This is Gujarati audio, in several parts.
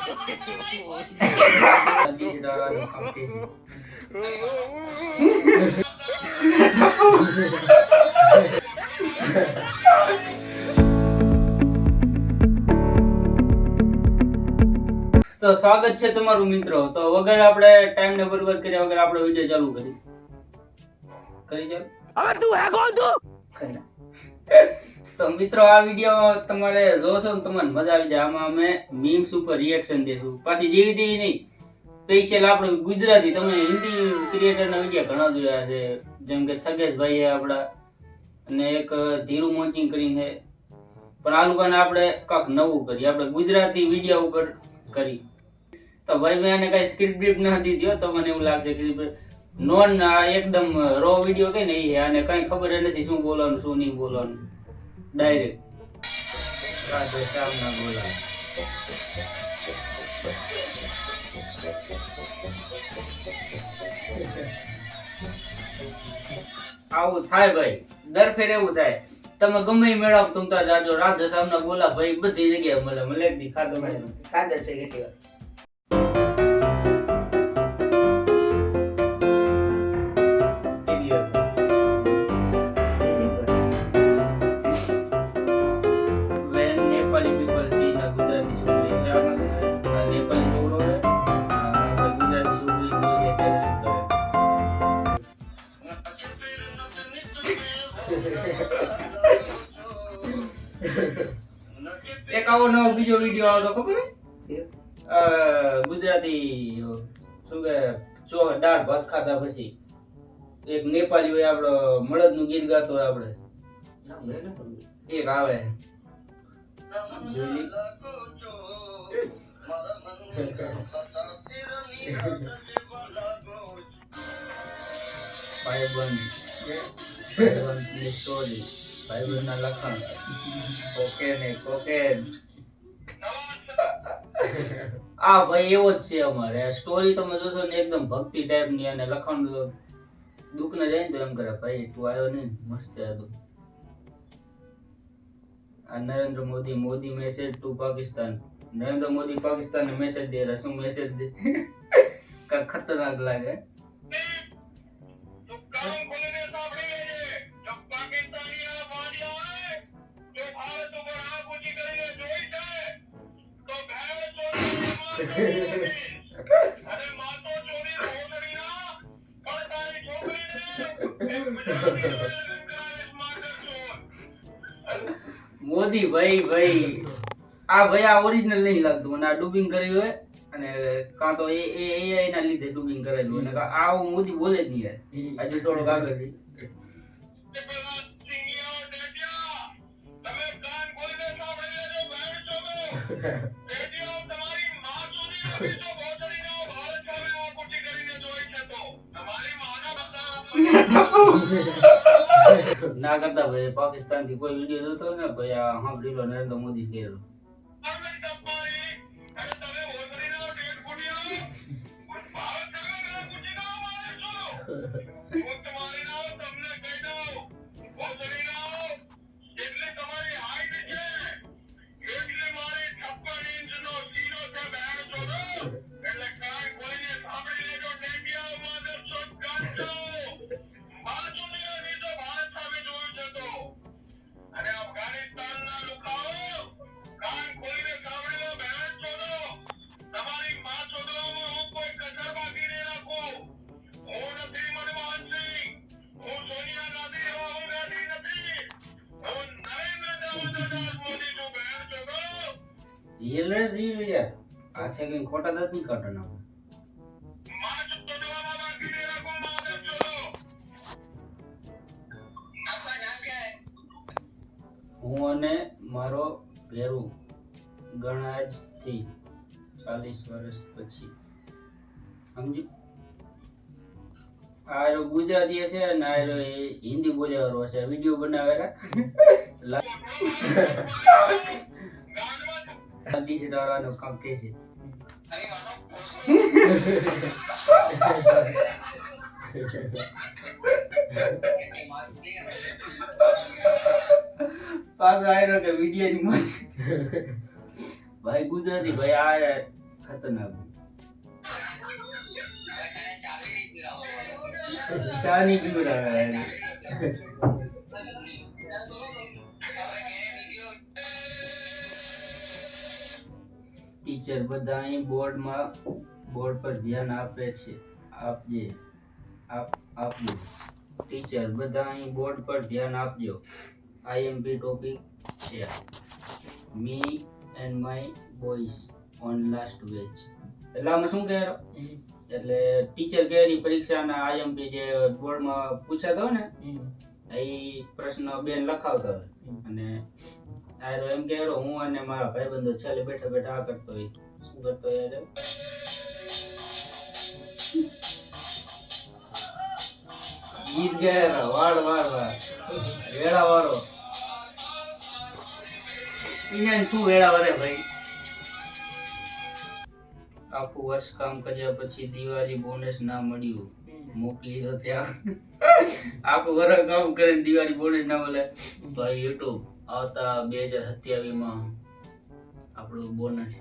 તો સ્વાગત છે તમારું મિત્રો. તો વગર આપણે ટાઈમ ને બરબાદ કર્યા વગર આપણો વિડિયો ચાલુ કરી ચાલો. હવે તું હે કોણ તું? તો મિત્રો આ વિડિયો તમારે જોશો ને તમને મજા આવી જાય. આમાં અમે મીમ્સ ઉપર રિએક્શન દેશું. પાછી જેવી તેવી નહીં, સ્પેશિયલ આપણે ગુજરાતી. તમે હિન્દી ક્રિએટરના વિડિયો ઘણા જોયા છે, જેમ કે થગેશભાઈ છે આપણા, અને એક ધીરુ મોચિંગ કરીને છે. પણ આ લોકોને આપણે કાંક નવું કરીએ, આપણે ગુજરાતી વિડિયો ઉપર કરી. તો ભાઈ મેં આને કઈ સ્ક્રિપ્ટ બ્રીફ ના દીધી હો, તો મને એવું લાગશે કે નોન એકદમ રો વિડિયો કે નહીં, આને કઈ ખબર નથી શું બોલવાનું શું નહીં બોલવાનું. ડાયરેક્ટ રાધે શ્યામ ના બોલા. આવું થાય ભાઈ, દર ફેર એવું થાય. તમે ગમે મેળવ તમ તાર જાજો. રાધે શ્યામ ના બોલા ભાઈ બધી જગ્યાએ મળે. મને એક દી ખાધો છે કેટલી વાર. એક આવો નવો બીજો વિડિયો આવતો ખબર છે? ગુજરાતી શું કે દાળ ભાત ખાધા પછી એક નેપાળી હોય આપણો મળદ નું ગીત ગાતો હોય આપણે એક આવે ભાઈબંધ સ્ટોરી, ભાઈબંધ ના લખણ, કોકેન કોકેન. આ ભાઈ એવો જ છે અમારે. આ સ્ટોરી તમે જોશો ને એકદમ ભક્તિ ટાઈપ ની, અને લખણ દુઃખ ને જાય ને તો એમ કરે ભાઈ તું આવ્યો ને મસ્ત હતું. આ નરેન્દ્ર મોદી મેસેજ ટુ પાકિસ્તાન. નરેન્દ્ર મોદી પાકિસ્તાન ને મેસેજ દે રહ્યા. શું મેસેજ દે? ખતરનાક લાગે. મોદી ભાઈ આ ભાઈ આ ઓરિજિનલ નહીં લાગતું મને. આ ડુબિંગ કર્યું હોય, અને કાં તો એ ના લીધે ડુબિંગ કરેલું, અને આ મોદી બોલે જ નહીં યાર. હજુ થોડોક આગળ જઈ. ના કરતા ભાઈ પાકિસ્તાન થી કોઈ વિડિયો જોતો ને ભાઈ આ સાંભળી લો નરેન્દ્ર મોદી કહેલો. રીલ યાર આ છે કે ખોટા દાંત નહીં કાઢવાના. હું અને મારો ભેરું ગણાજ થી 40 વર્ષ પછી. સમજી? આ ગુજરાતી છે ને આ હિન્દી બોલેવાળો છે. વિડિયો બનાવેલા દીશ ડાળવાનો કામ કે છે. પાછો આયરો કે વિડિયો ની મસ્ત. ભાઈ ગુજરાતી ભાઈ ખતરનાક ચા નહીં પીવડાવે. ટીચર બધા અહીં બોર્ડ પર ધ્યાન આપે છે. આપજો ટીચર બધા અહીં બોર્ડ પર ધ્યાન આપજો. આઈએમપી ટોપિક છે me and my boys on last batch. એટલે આમાં શું કહે એટલે ટીચર કહેરી પરીક્ષાના આઈએમપી જે બોર્ડમાં પૂછાતો હોય ને એ પ્રશ્ન બેન લખાવતા હોય અને આરો એમ કહેરો હું અને મારા ભાઈબંધો છેલ્લે બેઠા બેઠા આ કરતો હોય. શું કરતો હોય યાર? ગીત ગાય વાળ વેળા વાળો. અહીંયા શું વેળા વરે ભાઈ? આખું વર્ષ કામ કર્યા પછી દિવાળી બોનસ ના મળ્યું, મોકલી દો ત્યાં. આખું વર્ષ કામ કરીને દિવાળી બોનસ ના મળે ભાઈ. યુટ્યુબ આવતા 2027 માં આપણું બોનસ.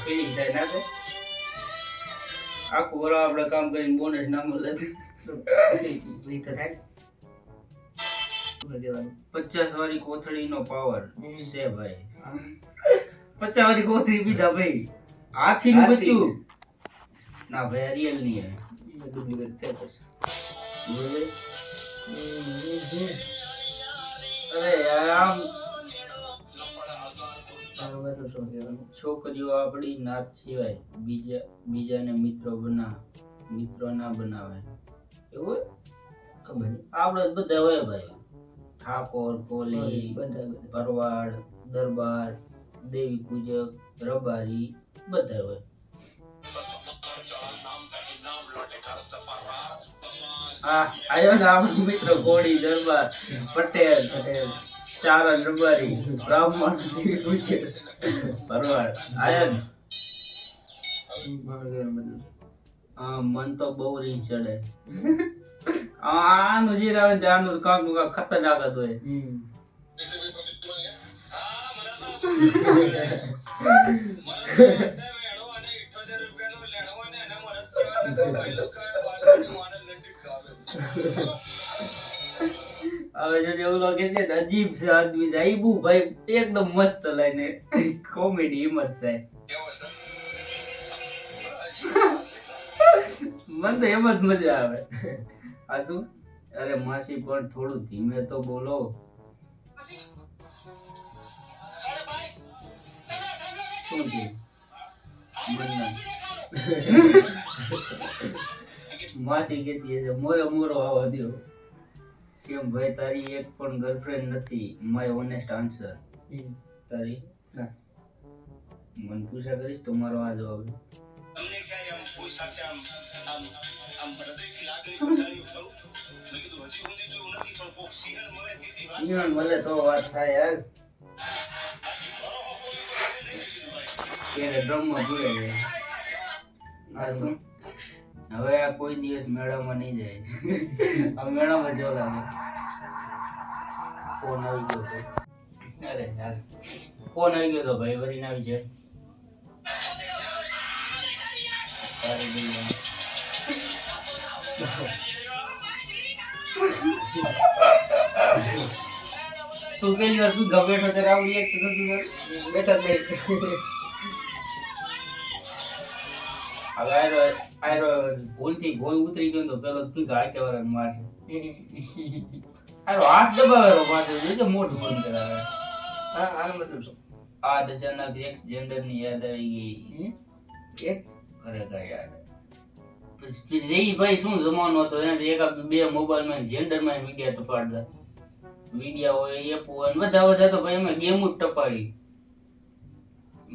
ફિલિંગ થાય ના છે? આખું વર્ષ આપણે કામ કરીને બોનસ ના મળે તો થાય. 50 વાળી કોથળી નો પાવર છે ભાઈ. 50 વાળી કોથળી પીધા ભાઈ. હાથી નું બચ્ચું ના ભાઈ, રિયલ નહીં હે, ડુપ્લિકેટ ફેક છે. અરે યાર આમ છોકરીઓ આપણી નાત સિવાય બીજાને મિત્રો ના બનાવે. એવું ખબર આપણે બધા હોય ભાઈ. ઠાકોર, કોલી, ભરવાડ, દરબાર, દેવી પૂજક, રબારી બધા હોય. આયો ને આપણો મિત્ર કોળી, દરબાર, પટેલ, ચારણ, રબારી, બ્રાહ્મણ, દેવી પૂજક, ભરવાડ આયો ને. મન તો બહુ રીંગ ચડે. આનું જે આવે ને આનું કામ ખતરનાક હતું એ. હવે જો એવું લાગે છે અજીબ છે આદમી જાઈબુ ભાઈ એકદમ મસ્ત લાઈને કોમેડી હિંમત છે. મને તો એમ જ મજા આવે. આ શું? અરે માસી પણ થોડું ધીમે તો બોલો. શું થયું? માસી કહેતી હશે મોરો આવવા દો. કેમ ભાઈ તારી એક પણ ગર્લફ્રેન્ડ નથી? My honest answer. તારી ના મન પૂછા કરીશ તો મારો આ જવાબ. તમને ક્યાંય આમ કોઈ સાથે આમ હૃદયથી લાગણી બતાવી ખરું? મેં કીધું હજી સુધી જોયું નથી પણ કોક સિંહણ મળે દીદી વાત મળે તો વાત થાય યાર. એને ડ્રમમાં પૂરે છે. આ શું? હવે આ કોઈ દિવસ મેળામાં નહીં જાય. હવે મેળામાં જો લાગે. ફોન આવી ગયો તો. અરે યાર ફોન આવી ગયો તો ભાઈ વરી ના આવી જાય. તું પેલી વાર તું બેઠો ત્યારે આવું રિએક્શન હતું બેઠા જ હવે આયરો ભૂલથી ભોય ઉતરી ગયો તો પેલો તું ગાય વાળા મારશે. આયરો હાથ દબાવેલો પાછો જોજો મોઢું બંધ કરાવે. હા આનો મતલબ શું? આ અચાનક એક્સ જેન્ડર ની યાદ આવી ગઈ. એક ખરેખર યાદ પછી ભાઈ શું જમાનો હતો એક બે મોબાઈલ માં જેન્ડર માં વિડિયા ટપાડતા. વિડિયા હોય એપ હોય બધા તો ભાઈ અમે ગેમ જ ટપાડી.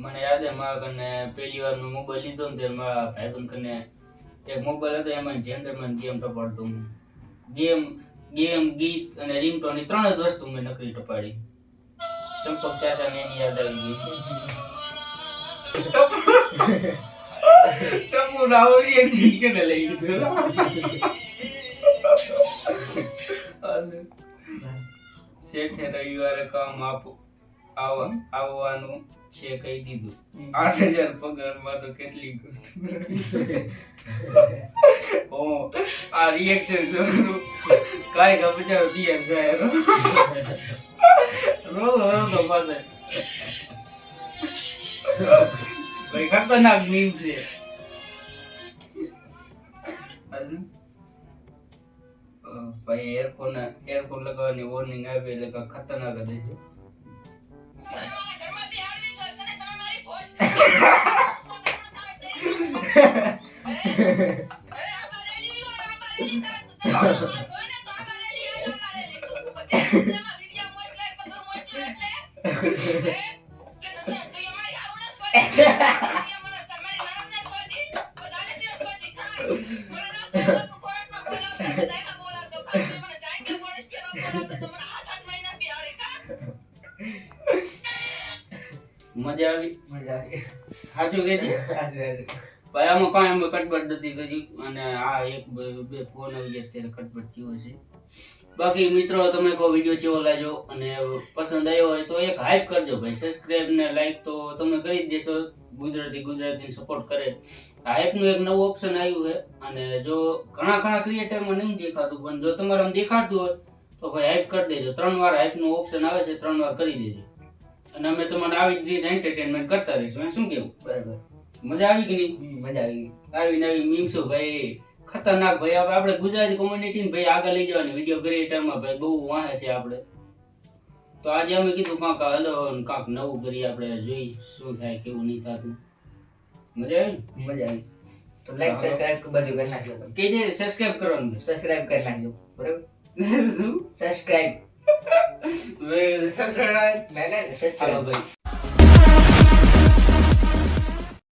મને યાદ હે મારા કને પહેલી વાર મેં મોબાઈલ લીધો ને ત્યારે મારા ભાઈબંધ કને એક મોબાઈલ હતો એમાં જેન્ડર માં ગેમ ટપાડતો હું. ગેમ ગીત અને રિંગટોન ની ત્રણ જ વસ્તુ મેં નકરી ટપાડી. ચંપક ચાચા ને એની યાદ આવી ગઈ. ટપુ રાવરી એક જીકે ને લઈ લીધું. શેઠે રવિવારે કામ આવવાનું છે કહી દીધું. 8,000 પગારમાં તો કેટલી ઓ આ રિએક્શન જોયું કાઈ કા બચારો દિયા જાય રોતો પાસે ભાઈ ખતરનાક મીમ છે. ભાઈ એરફોન લગાવવાની વોર્નિંગ આવી એટલે કાંઈક ખતરનાક જ છે. મજા આવી સાચું કે છે ભાઈ આમાં કાંઈ અમે કટબટ નથી કરી અને આ એક બે ફોન આવી ગયા ત્યારે કટબટ થયો છે. બાકી મિત્રો તમે કો વિડિયો કેવો લાગ્યો અને પસંદ આવ્યો હોય તો એક હાઈપ કરજો ભાઈ. સબસ્ક્રાઇબ ને લાઈક તો તમે કરી જ દેશો. ગુજરાતી સપોર્ટ કરે. હાઈપ નું એક નવું ઓપ્શન આવ્યું છે અને જો ઘણા ક્રિએટરમાં નહીં દેખાતું પણ જો તમારે આમ દેખાડતું હોય તો ભાઈ હાઈપ કરી દેજો. 3 વાર હાઈપ નું ઓપ્શન આવે છે, 3 વાર કરી દેજો અને અમે તમને આવી જ રીતે એન્ટરટેનમેન્ટ કરતા રહીશું. શું કેવું? બરાબર. મજા આવી કે નહીં? મજા આવી. આવી નવી મીમ્સો ભાઈ ખતરનાક ભાઈ. આપણે ગુજરાતી કોમ્યુનિટી ભાઈ આગળ લઈ જવાની વિડિયો ક્રિએટરમાં ભાઈ બહુ વાહે છે આપણે. તો આજે અમે કીધું કાંક હલો કાંક નવું કરી આપણે જોઈ શું થાય કેવું નહીં થતું. મજા આવી? મજા આવી. તો લાઈક સબસ્ક્રાઇબ બધું કરી નાખજો. કે જે સબસ્ક્રાઇબ કરવાનું, સબસ્ક્રાઇબ કરી નાખજો. બરાબર? શું સબસ્ક્રાઇબ? વે સબસ્ક્રાઇબ ના સબસ્ક્રાઇબ ભાઈ.